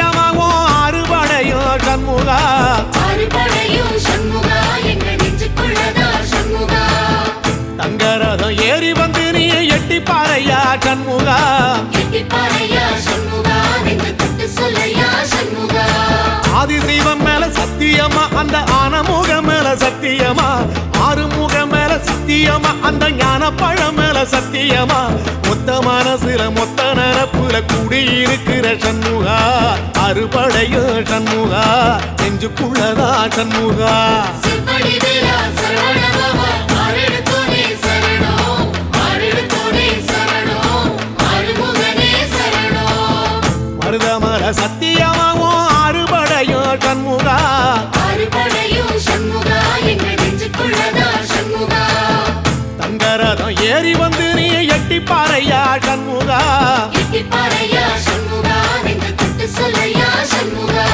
சத்தியமாகும் அறுபடையும் சண்முகா அறுபடையும் சண்முகா எங்க நெஞ்சுக்குள்ளதா சண்முகா தங்கரதம் ஏறி வந்து நீ எட்டி பாறையா சண்முகா எட்டி பாறையா சண்முகா நெஞ்சு தொட்டு சொல்லையா சண்முகா ஆதிசைவம் மேல சத்தியமா அந்த ஆனமுகம் மேல சத்தியமா ஆறுமுகம் மேல சத்தியமா அந்த ஞான பழம் மேல சத்தியமா மொத்த மனசுல மொத்த நரப்புல கூடியிருக்கிற சண்முகா அறுபடையும் சண்முகா நெஞ்சுக்குள்ளதா சண்முகா சிவடி வேலா சரவணபவா ஆரெடுத்தோனே சரணம் ஆரெடுத்தோனே சரணம் ஆறுமுகனே சரணம் மருதமர சத்தியமாவும் அறுபடையும் சண்முகா அறுபடையும் சண்முகா எங்க நெஞ்சுக்குள்ளதா சண்முகா தங்கரதம் ஏறி வந்து நீ எட்டி பாறையா சண்முகா எட்டி பாறையா சண்முகா நெஞ்சு தொட்டு சொல்லையா சண்முகா